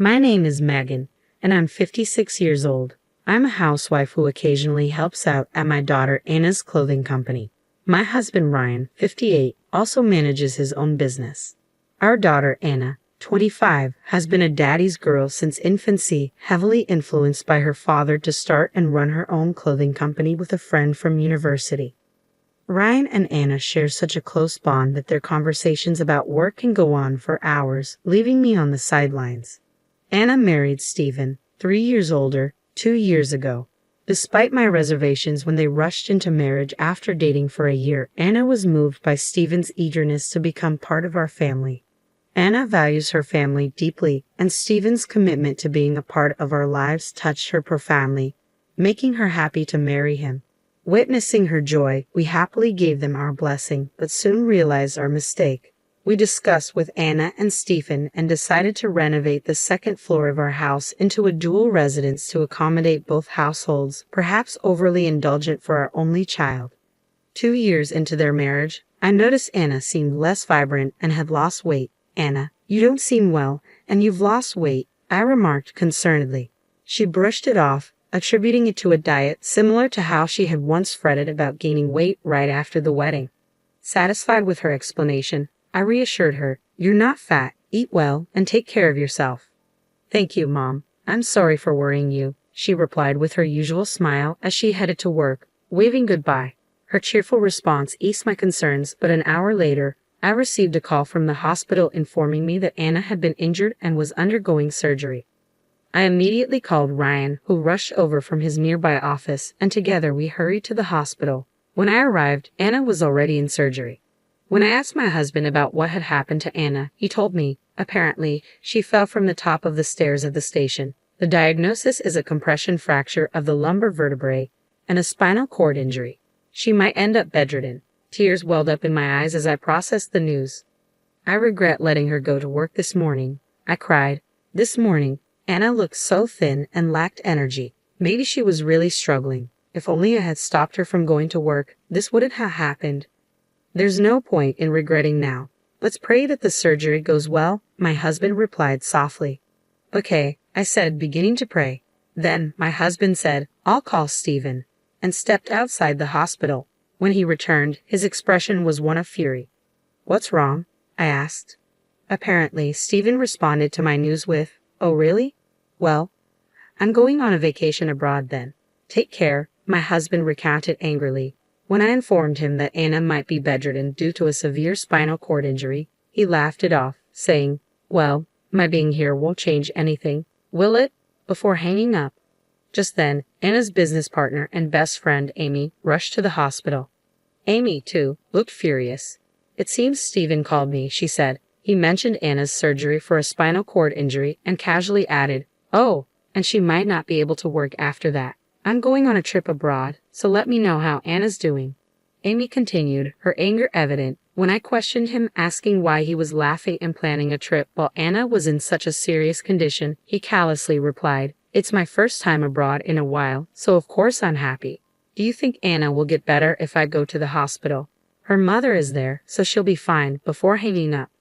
My name is Megan, and I'm 56 years old. I'm a housewife who occasionally helps out at my daughter Anna's clothing company. My husband Ryan, 58, also manages his own business. Our daughter Anna, 25, has been a daddy's girl since infancy, heavily influenced by her father to start and run her own clothing company with a friend from university. Ryan and Anna share such a close bond that their conversations about work can go on for hours, leaving me on the sidelines. Anna married Stephen, 3 years older, 2 years ago. Despite my reservations when they rushed into marriage after dating for a year, Anna was moved by Stephen's eagerness to become part of our family. Anna values her family deeply, and Stephen's commitment to being a part of our lives touched her profoundly, making her happy to marry him. Witnessing her joy, we happily gave them our blessing, but soon realized our mistake. We discussed with Anna and Stephen and decided to renovate the second floor of our house into a dual residence to accommodate both households, perhaps overly indulgent for our only child. 2 years into their marriage, I noticed Anna seemed less vibrant and had lost weight. "Anna, you don't seem well, and you've lost weight," I remarked concernedly. She brushed it off, attributing it to a diet similar to how she had once fretted about gaining weight right after the wedding. Satisfied with her explanation, I reassured her, "You're not fat, eat well, and take care of yourself." "Thank you, Mom. I'm sorry for worrying you," she replied with her usual smile as she headed to work, waving goodbye. Her cheerful response eased my concerns, but an hour later, I received a call from the hospital informing me that Anna had been injured and was undergoing surgery. I immediately called Ryan, who rushed over from his nearby office, and together we hurried to the hospital. When I arrived, Anna was already in surgery. When I asked my husband about what had happened to Anna, he told me, apparently, she fell from the top of the stairs of the station. The diagnosis is a compression fracture of the lumbar vertebrae and a spinal cord injury. She might end up bedridden. Tears welled up in my eyes as I processed the news. "I regret letting her go to work this morning," I cried. This morning, Anna looked so thin and lacked energy. Maybe she was really struggling. If only I had stopped her from going to work, this wouldn't have happened. "There's no point in regretting now. Let's pray that the surgery goes well," my husband replied softly. "Okay," I said, beginning to pray. Then my husband said, "I'll call Stephen," and stepped outside the hospital. When he returned, his expression was one of fury. "What's wrong?" I asked. Apparently, Stephen responded to my news with, "Oh really? Well, I'm going on a vacation abroad then. Take care," my husband recounted angrily. When I informed him that Anna might be bedridden due to a severe spinal cord injury, he laughed it off, saying, "Well, my being here won't change anything, will it?" before hanging up. Just then, Anna's business partner and best friend, Amy, rushed to the hospital. Amy, too, looked furious. "It seems Stephen called me," she said. He mentioned Anna's surgery for a spinal cord injury and casually added, "Oh, and she might not be able to work after that. I'm going on a trip abroad, so let me know how Anna's doing." Amy continued, her anger evident. When I questioned him, asking why he was laughing and planning a trip while Anna was in such a serious condition, he callously replied, "It's my first time abroad in a while, so of course I'm happy. Do you think Anna will get better if I go to the hospital? Her mother is there, so she'll be fine," before hanging up.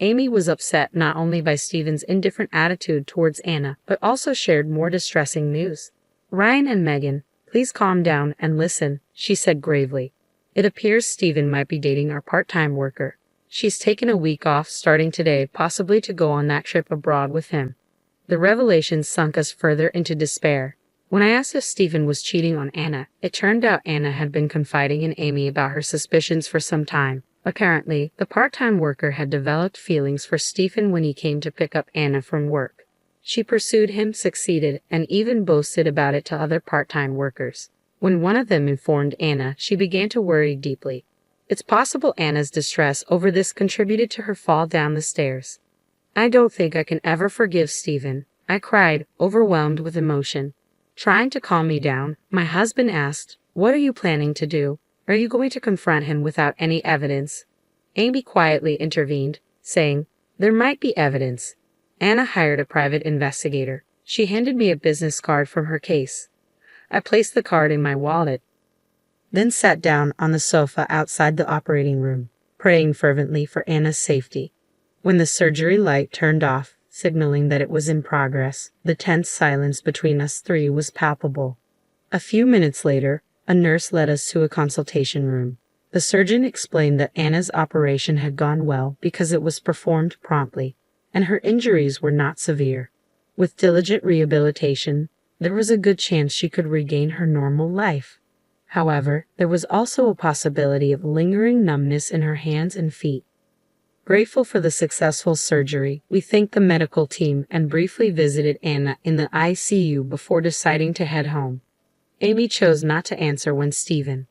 Amy was upset not only by Stephen's indifferent attitude towards Anna, but also shared more distressing news. "Ryan and Megan, please calm down and listen," she said gravely. "It appears Stephen might be dating our part-time worker. She's taken a week off starting today, possibly to go on that trip abroad with him." The revelation sunk us further into despair. When I asked if Stephen was cheating on Anna, it turned out Anna had been confiding in Amy about her suspicions for some time. Apparently, the part-time worker had developed feelings for Stephen when he came to pick up Anna from work. She pursued him, succeeded, and even boasted about it to other part-time workers. When one of them informed Anna, she began to worry deeply. It's possible Anna's distress over this contributed to her fall down the stairs. "I don't think I can ever forgive Stephen," I cried, overwhelmed with emotion. Trying to calm me down, my husband asked, "What are you planning to do? Are you going to confront him without any evidence?" Amy quietly intervened, saying, "There might be evidence." Anna hired a private investigator. She handed me a business card from her case. I placed the card in my wallet, then sat down on the sofa outside the operating room, praying fervently for Anna's safety. When the surgery light turned off, signaling that it was in progress. The tense silence between us three was palpable. A few minutes later, a nurse led us to a consultation room. The surgeon explained that Anna's operation had gone well because it was performed promptly, and her injuries were not severe. With diligent rehabilitation, there was a good chance she could regain her normal life. However, there was also a possibility of lingering numbness in her hands and feet. Grateful for the successful surgery, we thanked the medical team and briefly visited Anna in the ICU before deciding to head home. Amy chose not to answer when Stephen.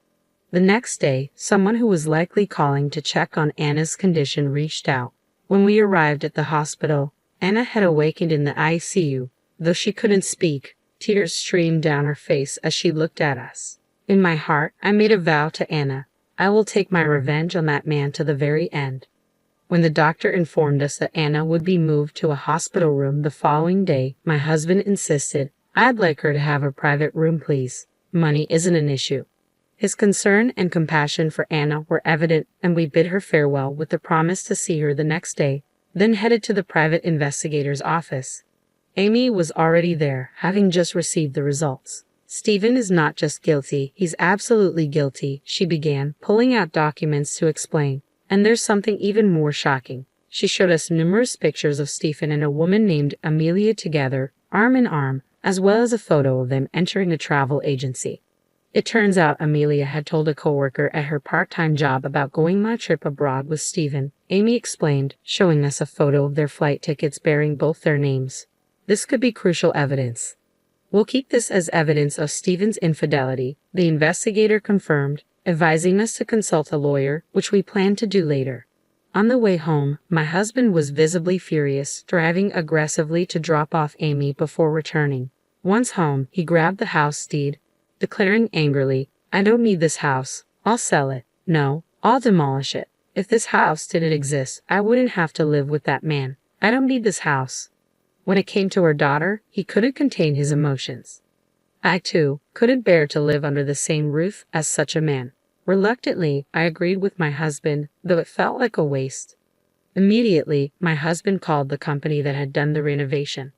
The next day, someone who was likely calling to check on Anna's condition reached out. When we arrived at the hospital, Anna had awakened in the ICU. Though she couldn't speak, tears streamed down her face as she looked at us. In my heart, I made a vow to Anna. I will take my revenge on that man to the very end. When the doctor informed us that Anna would be moved to a hospital room the following day, my husband insisted, "I'd like her to have a private room, please. Money isn't an issue." His concern and compassion for Anna were evident, and we bid her farewell with the promise to see her the next day, then headed to the private investigator's office. Amy was already there, having just received the results. "Stephen is not just guilty, he's absolutely guilty," she began, pulling out documents to explain. "And there's something even more shocking." She showed us numerous pictures of Stephen and a woman named Amelia together, arm in arm, as well as a photo of them entering a travel agency. It turns out Amelia had told a coworker at her part-time job about going on a trip abroad with Stephen, Amy explained, showing us a photo of their flight tickets bearing both their names. "This could be crucial evidence. We'll keep this as evidence of Stephen's infidelity," the investigator confirmed, advising us to consult a lawyer, which we planned to do later. On the way home, my husband was visibly furious, driving aggressively to drop off Amy before returning. Once home, he grabbed the house deed, declaring angrily, "I don't need this house. I'll sell it. No, I'll demolish it. If this house didn't exist, I wouldn't have to live with that man. I don't need this house." When it came to our daughter, he couldn't contain his emotions. I, too, couldn't bear to live under the same roof as such a man. Reluctantly, I agreed with my husband, though it felt like a waste. Immediately, my husband called the company that had done the renovation.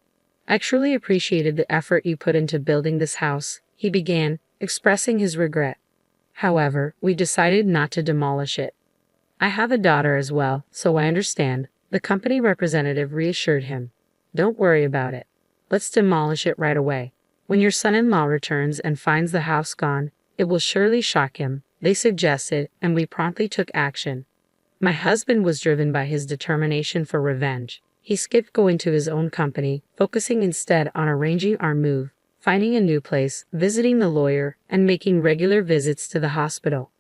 "I truly appreciated the effort you put into building this house," he began, expressing his regret. However, we decided not to demolish it. "I have a daughter as well, so I understand," the company representative reassured him. "Don't worry about it. Let's demolish it right away. When your son-in-law returns and finds the house gone, it will surely shock him," they suggested, and we promptly took action. My husband was driven by his determination for revenge. He skipped going to his own company, focusing instead on arranging our move, finding a new place, visiting the lawyer, and making regular visits to the hospital.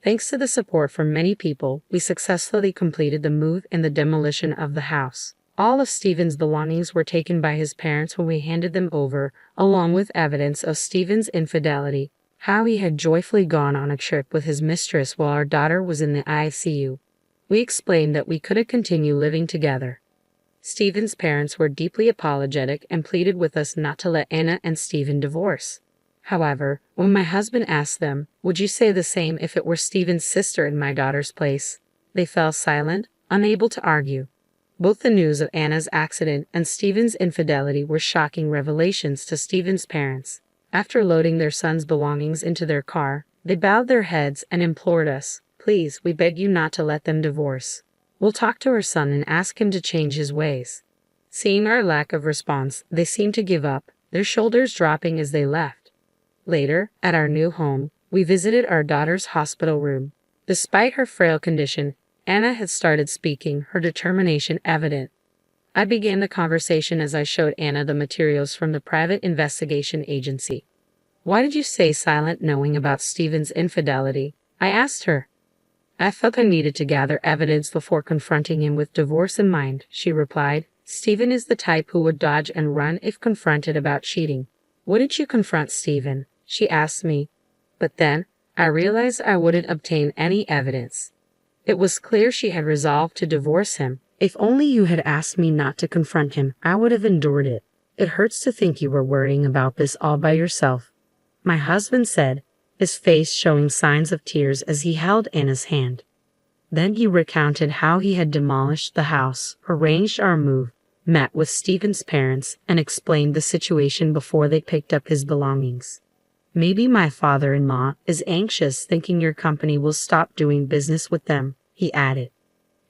Thanks to the support from many people, we successfully completed the move and the demolition of the house. All of Stephen's belongings were taken by his parents when we handed them over, along with evidence of Stephen's infidelity, how he had joyfully gone on a trip with his mistress while our daughter was in the ICU. We explained that we couldn't continue living together. Stephen's parents were deeply apologetic and pleaded with us not to let Anna and Stephen divorce. However, when my husband asked them, "Would you say the same if it were Stephen's sister in my daughter's place?" they fell silent, unable to argue. Both the news of Anna's accident and Stephen's infidelity were shocking revelations to Stephen's parents. After loading their son's belongings into their car, they bowed their heads and implored us, "Please, we beg you not to let them divorce. We'll talk to our son and ask him to change his ways." Seeing our lack of response, they seemed to give up, their shoulders dropping as they left. Later, at our new home, we visited our daughter's hospital room. Despite her frail condition, Anna had started speaking, her determination evident. I began the conversation as I showed Anna the materials from the private investigation agency. "Why did you stay silent knowing about Stephen's infidelity?" I asked her. "I felt I needed to gather evidence before confronting him with divorce in mind," she replied. "Stephen is the type who would dodge and run if confronted about cheating." "Wouldn't you confront Stephen?" she asked me. But then, I realized I wouldn't obtain any evidence. It was clear she had resolved to divorce him. "If only you had asked me not to confront him, I would have endured it. It hurts to think you were worrying about this all by yourself," my husband said, his face showing signs of tears as he held Anna's hand. Then he recounted how he had demolished the house, arranged our move, met with Stephen's parents and explained the situation before they picked up his belongings. Maybe my father-in-law is anxious thinking your company will stop doing business with them, he added.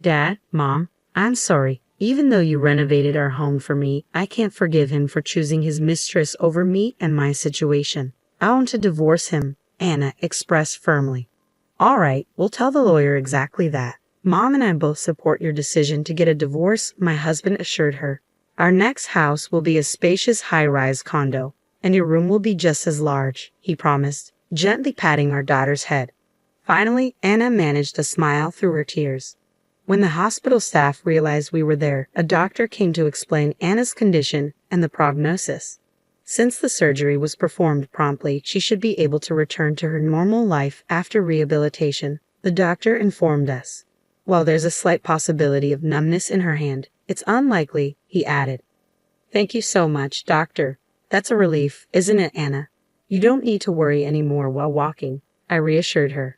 Dad, Mom, I'm sorry. Even though you renovated our home for me, I can't forgive him for choosing his mistress over me and my situation. I want to divorce him, Anna expressed firmly. All right, we'll tell the lawyer exactly that. Mom and I both support your decision to get a divorce, my husband assured her. Our next house will be a spacious high-rise condo, and your room will be just as large, he promised, gently patting our daughter's head. Finally, Anna managed a smile through her tears. When the hospital staff realized we were there, a doctor came to explain Anna's condition and the prognosis. Since the surgery was performed promptly, she should be able to return to her normal life after rehabilitation, the doctor informed us. While there's a slight possibility of numbness in her hand, it's unlikely, he added. Thank you so much, doctor. That's a relief, isn't it, Anna? You don't need to worry anymore while walking, I reassured her.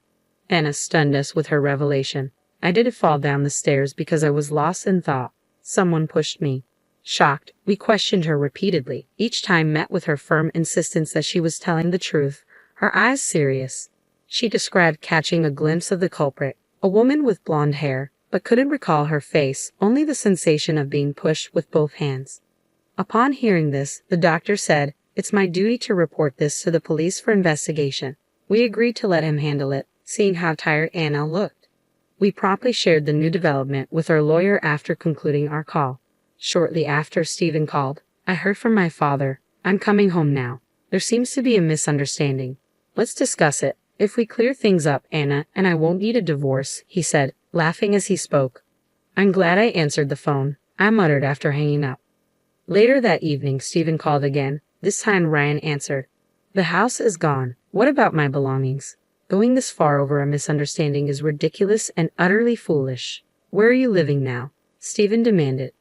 Anna stunned us with her revelation. I didn't fall down the stairs because I was lost in thought. Someone pushed me. Shocked, we questioned her repeatedly, each time met with her firm insistence that she was telling the truth, her eyes serious. She described catching a glimpse of the culprit, a woman with blonde hair, but couldn't recall her face, only the sensation of being pushed with both hands. Upon hearing this, the doctor said, "It's my duty to report this to the police for investigation." We agreed to let him handle it, seeing how tired Anna looked. We promptly shared the new development with our lawyer after concluding our call. Shortly after Stephen called, I heard from my father. I'm coming home now. There seems to be a misunderstanding. Let's discuss it. If we clear things up, Anna and I won't need a divorce, he said, laughing as he spoke. I'm glad I answered the phone, I muttered after hanging up. Later that evening, Stephen called again. This time Ryan answered. The house is gone. What about my belongings? Going this far over a misunderstanding is ridiculous and utterly foolish. Where are you living now? Stephen demanded.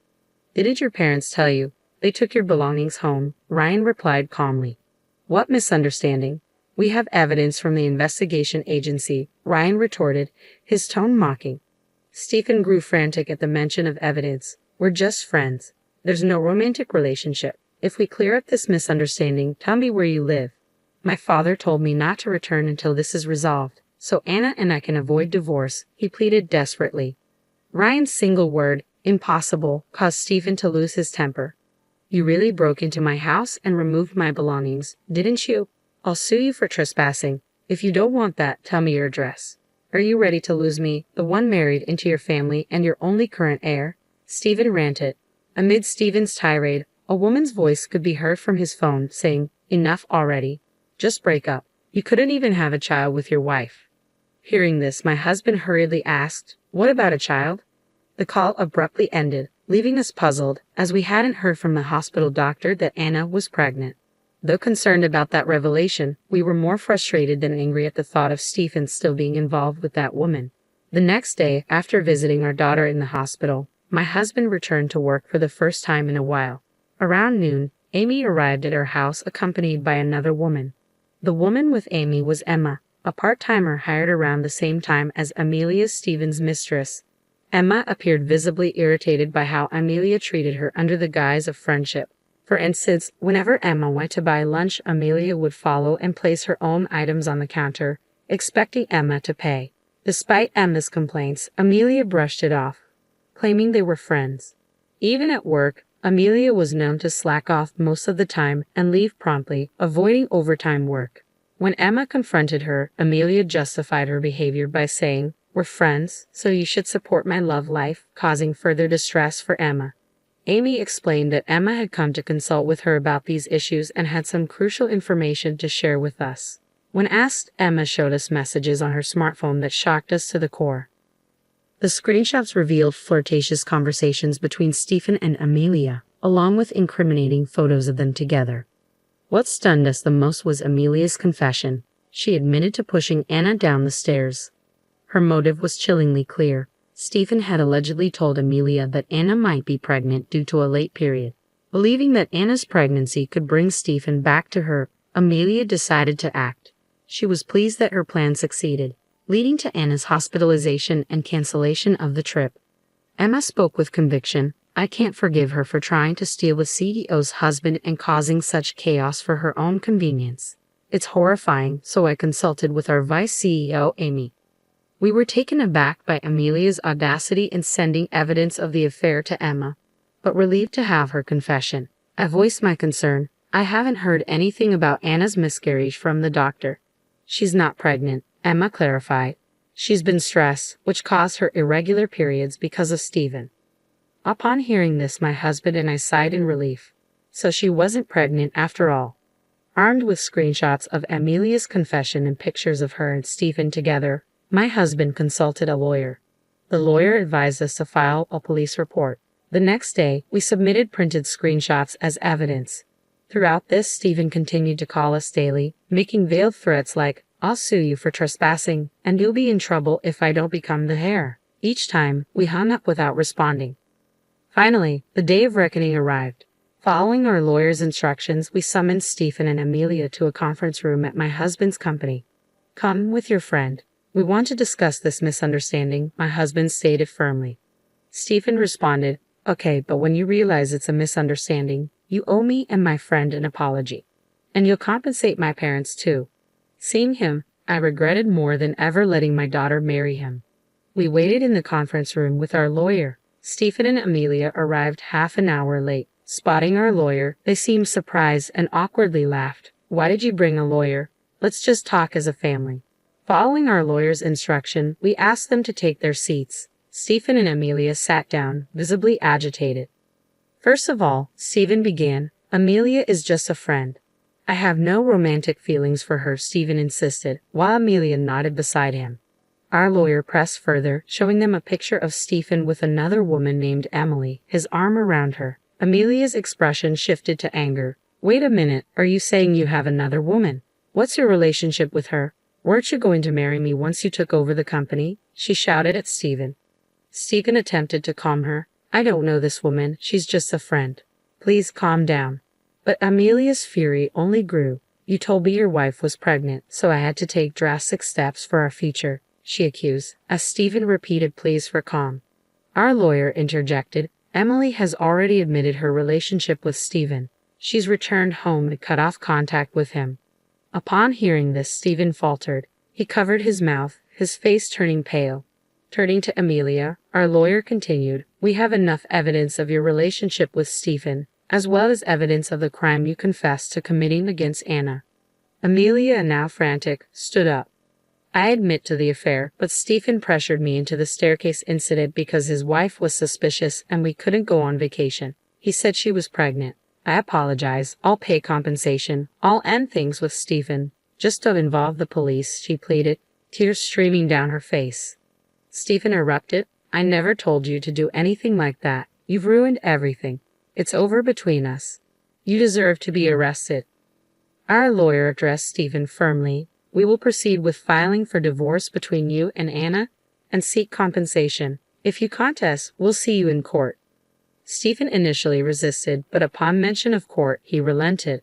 Didn't your parents tell you? They took your belongings home, Ryan replied calmly. What misunderstanding? We have evidence from the investigation agency, Ryan retorted, his tone mocking. Stephen grew frantic at the mention of evidence. We're just friends. There's no romantic relationship. If we clear up this misunderstanding, tell me where you live. My father told me not to return until this is resolved, so Anna and I can avoid divorce, he pleaded desperately. Ryan's single word, impossible, caused Stephen to lose his temper. You really broke into my house and removed my belongings, didn't you? I'll sue you for trespassing. If you don't want that, tell me your address. Are you ready to lose me, the one married into your family and your only current heir? Stephen ranted. Amid Stephen's tirade, a woman's voice could be heard from his phone saying, Enough already. Just break up. You couldn't even have a child with your wife. Hearing this, my husband hurriedly asked, What about a child? The call abruptly ended, leaving us puzzled, as we hadn't heard from the hospital doctor that Anna was pregnant. Though concerned about that revelation, we were more frustrated than angry at the thought of Stephen still being involved with that woman. The next day, after visiting our daughter in the hospital, my husband returned to work for the first time in a while. Around noon, Amy arrived at our house accompanied by another woman. The woman with Amy was Emma, a part-timer hired around the same time as Amelia Stephen's mistress. Emma appeared visibly irritated by how Amelia treated her under the guise of friendship. For instance, whenever Emma went to buy lunch, Amelia would follow and place her own items on the counter, expecting Emma to pay. Despite Emma's complaints, Amelia brushed it off, claiming they were friends. Even at work, Amelia was known to slack off most of the time and leave promptly, avoiding overtime work. When Emma confronted her, Amelia justified her behavior by saying, We're friends, so you should support my love life, causing further distress for Emma. Amy explained that Emma had come to consult with her about these issues and had some crucial information to share with us. When asked, Emma showed us messages on her smartphone that shocked us to the core. The screenshots revealed flirtatious conversations between Stephen and Amelia, along with incriminating photos of them together. What stunned us the most was Amelia's confession. She admitted to pushing Anna down the stairs. Her motive was chillingly clear. Stephen had allegedly told Amelia that Anna might be pregnant due to a late period. Believing that Anna's pregnancy could bring Stephen back to her, Amelia decided to act. She was pleased that her plan succeeded, leading to Anna's hospitalization and cancellation of the trip. Emma spoke with conviction. I can't forgive her for trying to steal the CEO's husband and causing such chaos for her own convenience. It's horrifying, so I consulted with our vice CEO, Amy. We were taken aback by Amelia's audacity in sending evidence of the affair to Emma, but relieved to have her confession. I voiced my concern. I haven't heard anything about Anna's miscarriage from the doctor. She's not pregnant, Emma clarified. She's been stressed, which caused her irregular periods because of Stephen. Upon hearing this, my husband and I sighed in relief. So she wasn't pregnant after all. Armed with screenshots of Amelia's confession and pictures of her and Stephen together, my husband consulted a lawyer. The lawyer advised us to file a police report. The next day, we submitted printed screenshots as evidence. Throughout this, Stephen continued to call us daily, making veiled threats like, "I'll sue you for trespassing, and you'll be in trouble if I don't become the heir." Each time, we hung up without responding. Finally, the day of reckoning arrived. Following our lawyer's instructions, we summoned Stephen and Amelia to a conference room at my husband's company. "Come with your friend. We want to discuss this misunderstanding," my husband stated firmly. Stephen responded, "Okay, but when you realize it's a misunderstanding, you owe me and my friend an apology. And you'll compensate my parents too." Seeing him, I regretted more than ever letting my daughter marry him. We waited in the conference room with our lawyer. Stephen and Amelia arrived half an hour late. Spotting our lawyer, they seemed surprised and awkwardly laughed. "Why did you bring a lawyer? Let's just talk as a family." Following our lawyer's instruction, we asked them to take their seats. Stephen and Amelia sat down, visibly agitated. First of all, Stephen began, "Amelia is just a friend. I have no romantic feelings for her," Stephen insisted, while Amelia nodded beside him. Our lawyer pressed further, showing them a picture of Stephen with another woman named Emily, his arm around her. Amelia's expression shifted to anger. "Wait a minute, are you saying you have another woman? What's your relationship with her? Weren't you going to marry me once you took over the company?" she shouted at Stephen. Stephen attempted to calm her. "I don't know this woman, she's just a friend. Please calm down." But Amelia's fury only grew. "You told me your wife was pregnant, so I had to take drastic steps for our future," she accused, as Stephen repeated pleas for calm. Our lawyer interjected, "Emily has already admitted her relationship with Stephen. She's returned home and cut off contact with him." Upon hearing this, Stephen faltered. He covered his mouth, his face turning pale. Turning to Amelia, our lawyer continued, "We have enough evidence of your relationship with Stephen, as well as evidence of the crime you confessed to committing against Anna." Amelia, now frantic, stood up. "I admit to the affair, but Stephen pressured me into the staircase incident because his wife was suspicious and we couldn't go on vacation. He said she was pregnant. I apologize. I'll pay compensation. I'll end things with Stephen. Just don't involve the police," she pleaded, tears streaming down her face. Stephen erupted, "I never told you to do anything like that. You've ruined everything. It's over between us. You deserve to be arrested." Our lawyer addressed Stephen firmly. "We will proceed with filing for divorce between you and Anna and seek compensation. If you contest, we'll see you in court." Stephen initially resisted, but upon mention of court, he relented.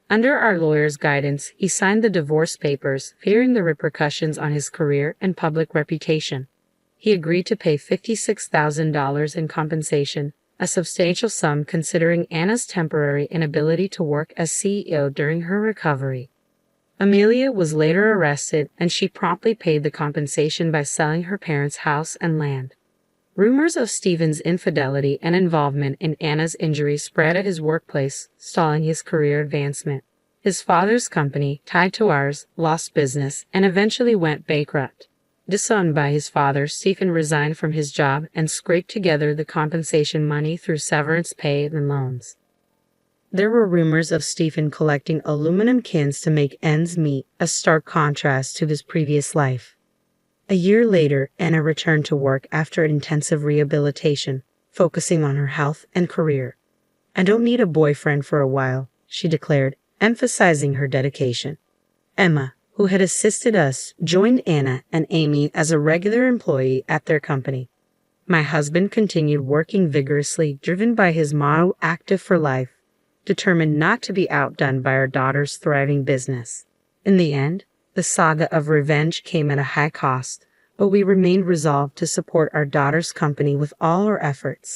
Under our lawyer's guidance, he signed the divorce papers, fearing the repercussions on his career and public reputation. He agreed to pay $56,000 in compensation, a substantial sum considering Anna's temporary inability to work as CEO during her recovery. Amelia was later arrested, and she promptly paid the compensation by selling her parents' house and land. Rumors of Stephen's infidelity and involvement in Anna's injury spread at his workplace, stalling his career advancement. His father's company, tied to ours, lost business and eventually went bankrupt. Disowned by his father, Stephen resigned from his job and scraped together the compensation money through severance pay and loans. There were rumors of Stephen collecting aluminum cans to make ends meet, a stark contrast to his previous life. A year later, Anna returned to work after intensive rehabilitation, focusing on her health and career. "I don't need a boyfriend for a while," she declared, emphasizing her dedication. Emma, who had assisted us, joined Anna and Amy as a regular employee at their company. My husband continued working vigorously, driven by his motto, "Active for life," determined not to be outdone by our daughter's thriving business. In the end, the saga of revenge came at a high cost, but we remained resolved to support our daughter's company with all our efforts.